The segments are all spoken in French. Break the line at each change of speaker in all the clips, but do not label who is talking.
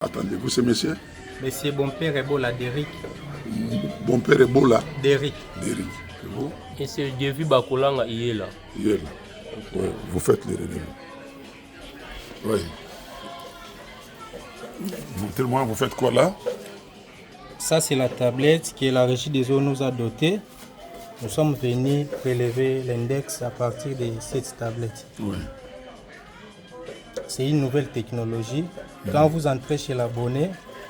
Attendez-vous, c'est monsieur?
Monsieur Bonpère Ebola d'Eric.
Bonpère Ebola
D'Eric.
d'Eric. Et vous?
Et c'est Devi Bakolanga Iela.
Iela. Okay. Ouais, vous faites les relevés. Oui. Montrez-moi, vous faites quoi là?
Ça, c'est la tablette que la Régie des eaux nous a dotée. Nous sommes venus prélever l'index à partir de cette tablette.
Oui.
C'est une nouvelle technologie. Quand vous entrez chez l'abonné,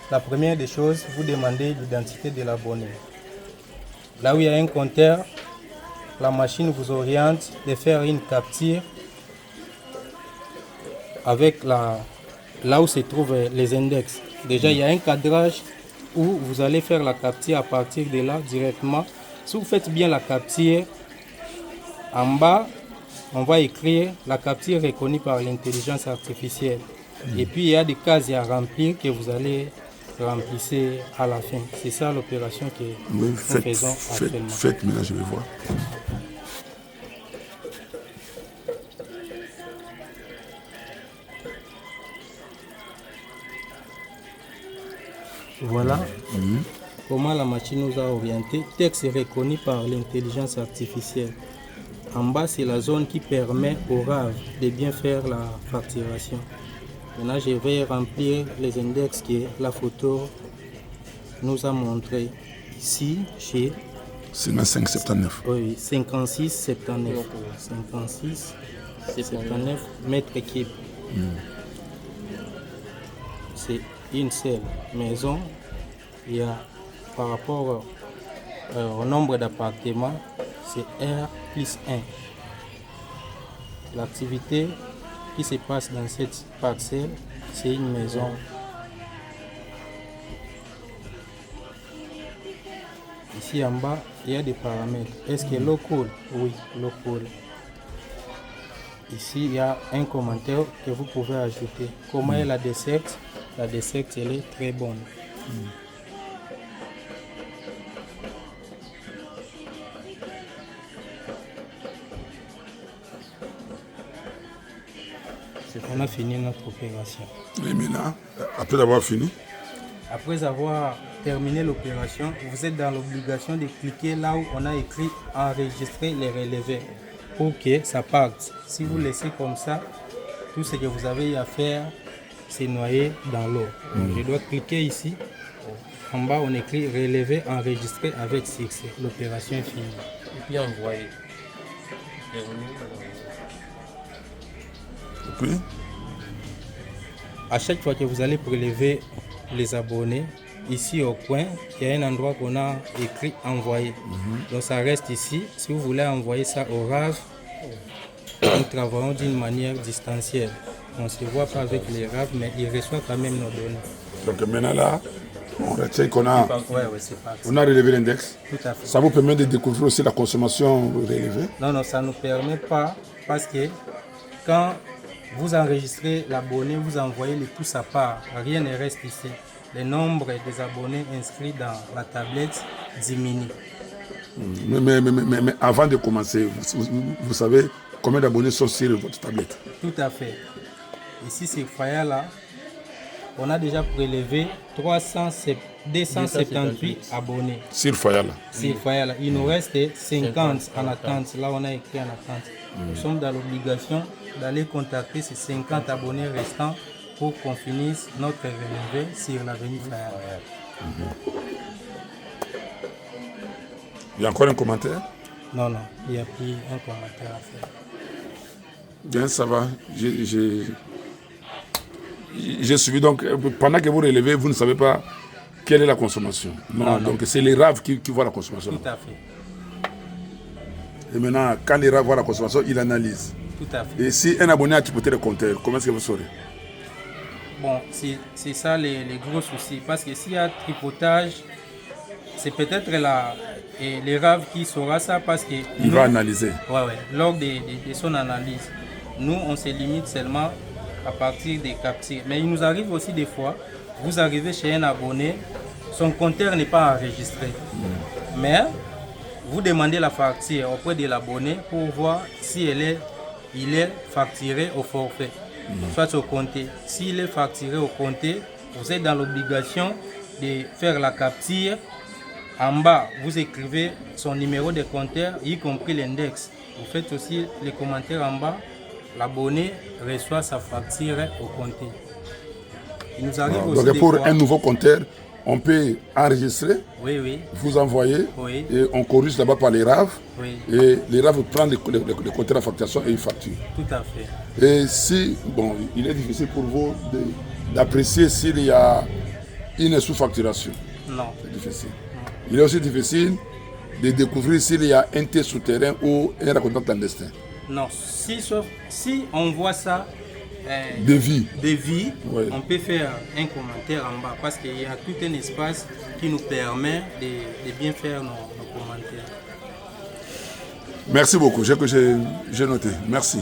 la première des choses, vous demandez l'identité de l'abonné. Là où il y a un compteur, la machine vous oriente de faire une capture avec là où se trouvent les index. Déjà, il y a un cadrage où vous allez faire la capture à partir de là directement. Si vous faites bien la capture, en bas, on va écrire la capture reconnue par l'intelligence artificielle. Et puis, il y a des cases à remplir que vous allez remplir à la fin. C'est ça l'opération que nous faisons actuellement.
Faites, maintenant je vais voir.
Voilà comment la machine nous a orienté. Texte reconnu par l'intelligence artificielle. En bas, c'est la zone qui permet au RAV de bien faire la facturation. Maintenant, je vais remplir les index que la photo nous a montré. Ici, chez...
C'est 579.
Oui, 56, 79. 56, 79 mètres cubes. C'est une seule maison. Il y a, par rapport au nombre d'appartements, c'est R plus 1. L'activité qui se passe dans cette parcelle, c'est une maison. Ici en bas, il y a des paramètres. Est-ce que l'eau coule? Oui, l'eau coule. Ici, il y a un commentaire que vous pouvez ajouter. Comment est la desserte? La desserte, elle est très bonne. On a fini notre opération.
Et maintenant, après avoir fini?
Après avoir terminé l'opération, vous êtes dans l'obligation de cliquer là où on a écrit enregistrer les relevés pour que ça parte. Si vous laissez comme ça, tout ce que vous avez à faire, c'est noyer dans l'eau. Je dois cliquer ici. En bas, on écrit relever, enregistrer avec succès. L'opération est finie.
Et puis envoyer.
Et puis?
À chaque fois que vous allez prélever les abonnés, ici au coin, il y a un endroit qu'on a écrit envoyer. Donc ça reste ici. Si vous voulez envoyer ça au RAV, nous travaillons d'une manière distancielle. On ne se voit pas avec les RAV, mais ils reçoivent quand même nos données.
Donc maintenant là, on retient qu'on a, on a relevé l'index.
Tout à fait.
Ça vous permet de découvrir aussi la consommation relevée?
Non, ça ne nous permet pas parce que quand vous enregistrez l'abonné, vous envoyez le tout à part. Rien ne reste ici. Le nombre des abonnés inscrits dans la tablette diminue.
Mais avant de commencer, vous savez combien d'abonnés sont sur votre tablette?
Tout à fait. Ici, c'est Fayala. On a déjà prélevé 278 abonnés.
Sur Fayala.
Sur Fayala. Il nous reste 50 en attente. Là, on a écrit en attente. Nous sommes dans l'obligation d'aller contacter ces 50 abonnés restants pour qu'on finisse notre relevé sur l'avenue Fayala.
Il y a encore un commentaire?
Non, il n'y a plus un commentaire à faire.
Bien, ça va. J'ai suivi. Donc, pendant que vous relevez, vous ne savez pas quelle est la consommation. Non. Donc, c'est les RAV qui voient la consommation.
Tout à fait.
Et maintenant, quand les RAV voient la consommation, ils analysent.
Tout à fait.
Et si un abonné a tripoté le compteur, comment est-ce que vous saurez?
Bon, c'est ça les gros soucis. Parce que s'il y a tripotage, c'est peut-être les RAV qui saura ça parce que...
Il va analyser.
Oui. Lors de son analyse, nous, on se limite seulement à partir des captures. Mais il nous arrive aussi des fois, vous arrivez chez un abonné, son compteur n'est pas enregistré. Mais vous demandez la facture auprès de l'abonné pour voir si il est facturé au forfait, soit au compté. S'il est facturé au compté, vous êtes dans l'obligation de faire la capture. En bas, vous écrivez son numéro de compteur, y compris l'index. Vous faites aussi les commentaires en bas. L'abonné reçoit sa facture au compteur. Il nous arrive aussi
donc pour
fois,
un nouveau compteur, on peut enregistrer,
oui,
vous envoyer,
oui,
et on corrige là-bas par les RAV.
oui,
Et les RAV prennent le compteur à facturation et ils facturent.
tout à fait.
Et si, bon, il est difficile pour vous d'apprécier s'il y a une sous-facturation.
Non.
C'est difficile. Il est aussi difficile de découvrir s'il y a un thé souterrain ou un racontant clandestin.
Non, si on voit ça,
De vie.
ouais. On peut faire un commentaire en bas parce qu'il y a tout un espace qui nous permet de bien faire nos commentaires.
Merci beaucoup, j'ai noté. Merci.